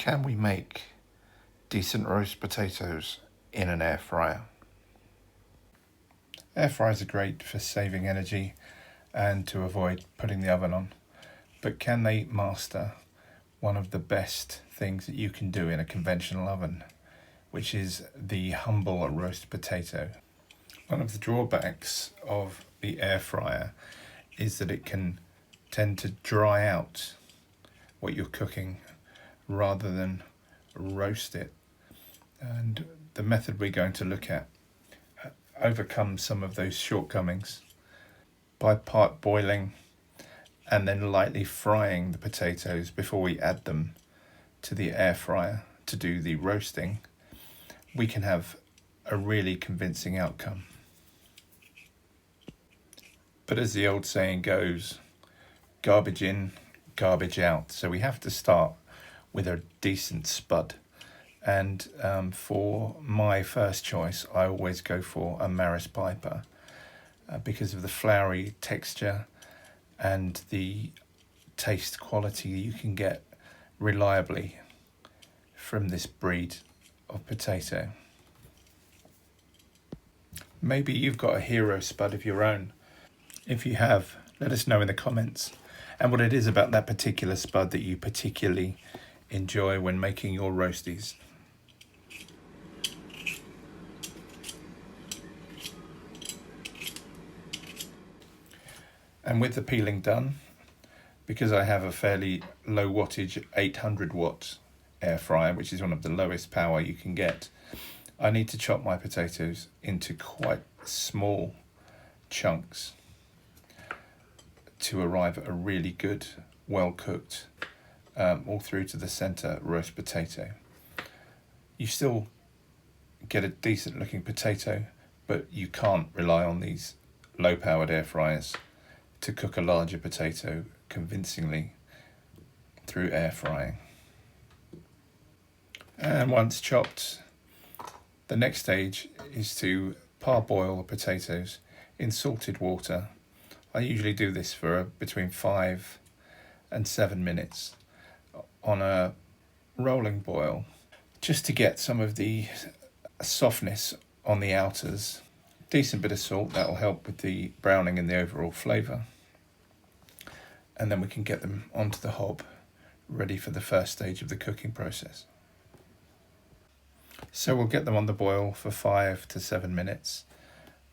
Can we make decent roast potatoes in an air fryer? Air fryers are great for saving energy and to avoid putting the oven on, but can they master one of the best things that you can do in a conventional oven, which is the humble roast potato? One of the drawbacks of the air fryer is that it can tend to dry out what you're cooking rather than roast it. And the method we're going to look at overcomes some of those shortcomings by part boiling and then lightly frying the potatoes before we add them to the air fryer to do the roasting. We can have a really convincing outcome. But as the old saying goes, garbage in, garbage out. So we have to start with a decent spud. And for my first choice, I always go for a Maris Piper because of the floury texture and the taste quality you can get reliably from this breed of potato. Maybe you've got a hero spud of your own. If you have, let us know in the comments and what it is about that particular spud that you particularly enjoy when making your roasties. And with the peeling done, because I have a fairly low wattage 800 watt air fryer, which is one of the lowest power you can get, I need to chop my potatoes into quite small chunks to arrive at a really good, well cooked, all through to the center roast potato. You still get a decent looking potato, but you can't rely on these low powered air fryers to cook a larger potato convincingly through air frying. And once chopped, the next stage is to parboil the potatoes in salted water. I usually do this for between 5 and 7 minutes on a rolling boil, just to get some of the softness on the outers. Decent bit of salt, that'll help with the browning and the overall flavour. And then we can get them onto the hob, ready for the first stage of the cooking process. So we'll get them on the boil for 5 to 7 minutes,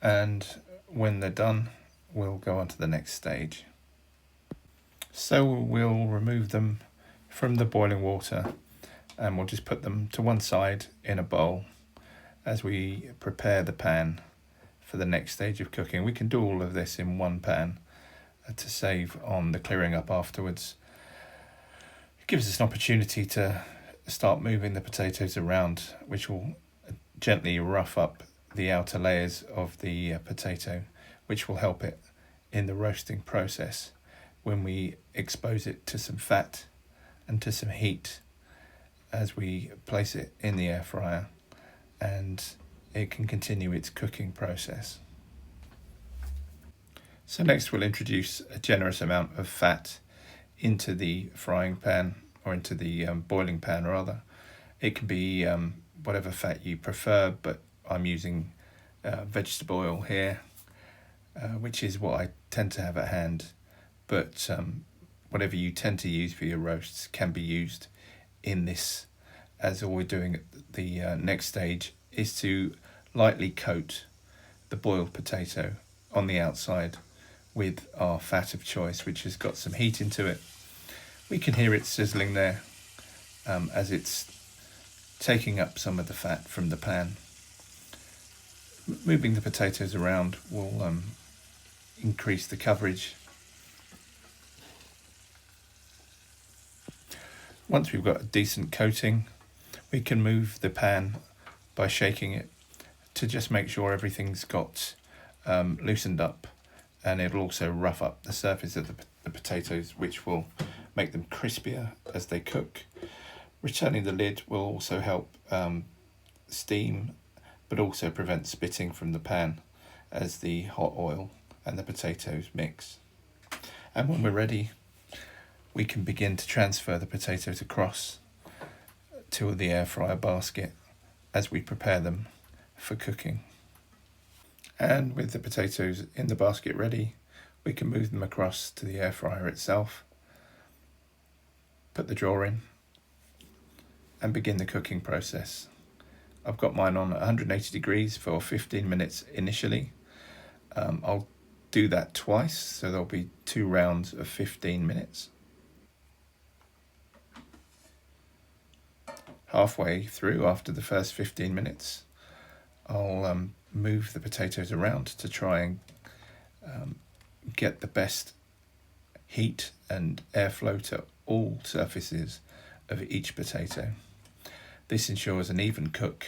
and when they're done, we'll go on to the next stage. So we'll remove them from the boiling water and we'll just put them to one side in a bowl as we prepare the pan for the next stage of cooking. We can do all of this in one pan to save on the clearing up afterwards. It gives us an opportunity to start moving the potatoes around, which will gently rough up the outer layers of the potato, which will help it in the roasting process when we expose it to some fat and to some heat as we place it in the air fryer, and it can continue its cooking process. So next we'll introduce a generous amount of fat into the frying pan, or into the boiling pan rather. It can be whatever fat you prefer, but I'm using vegetable oil here, which is what I tend to have at hand. But whatever you tend to use for your roasts can be used in this, as all we're doing at the next stage is to lightly coat the boiled potato on the outside with our fat of choice, which has got some heat into it. We can hear it sizzling there as it's taking up some of the fat from the pan. Moving the potatoes around will increase the coverage. Once we've got a decent coating, we can move the pan by shaking it to just make sure everything's got loosened up, and it'll also rough up the surface of the potatoes, which will make them crispier as they cook. Returning the lid will also help steam, but also prevent spitting from the pan as the hot oil and the potatoes mix. And when we're ready, we can begin to transfer the potatoes across to the air fryer basket as we prepare them for cooking. And with the potatoes in the basket ready, we can move them across to the air fryer itself, put the drawer in, and begin the cooking process. I've got mine on 180 degrees for 15 minutes initially. I'll do that twice, so there'll be 2 rounds of 15 minutes. Halfway through, after the first 15 minutes, I'll move the potatoes around to try and get the best heat and airflow to all surfaces of each potato. This ensures an even cook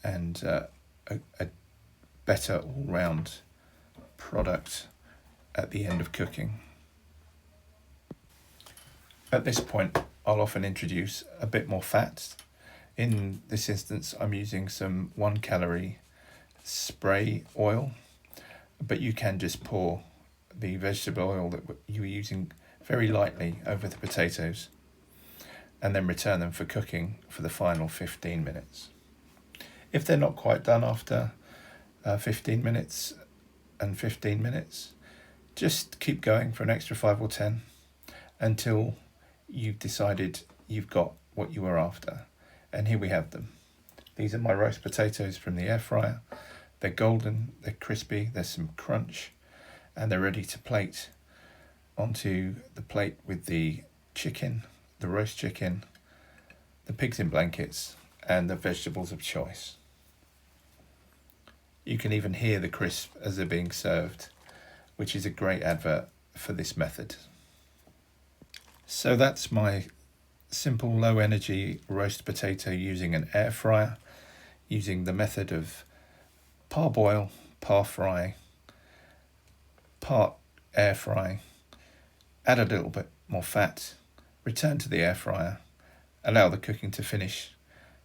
and a better all-round product at the end of cooking. At this point, I'll often introduce a bit more fat. In this instance, I'm using some 1-calorie spray oil, but you can just pour the vegetable oil that you're using very lightly over the potatoes and then return them for cooking for the final 15 minutes. If they're not quite done after 15 minutes and 15 minutes, just keep going for an extra 5 or 10 until you've decided you've got what you were after. And here we have them. These are my roast potatoes from the air fryer. They're golden, they're crispy, there's some crunch, and they're ready to plate onto the plate with the chicken, the roast chicken, the pigs in blankets, and the vegetables of choice. You can even hear the crisp as they're being served, which is a great advert for this method. So that's my simple low energy roast potato using an air fryer, using the method of parboil, par fry, part air fry, add a little bit more fat, return to the air fryer, allow the cooking to finish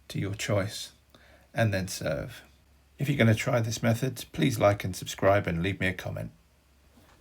to your choice, and then serve. If you're going to try this method, please like and subscribe and leave me a comment.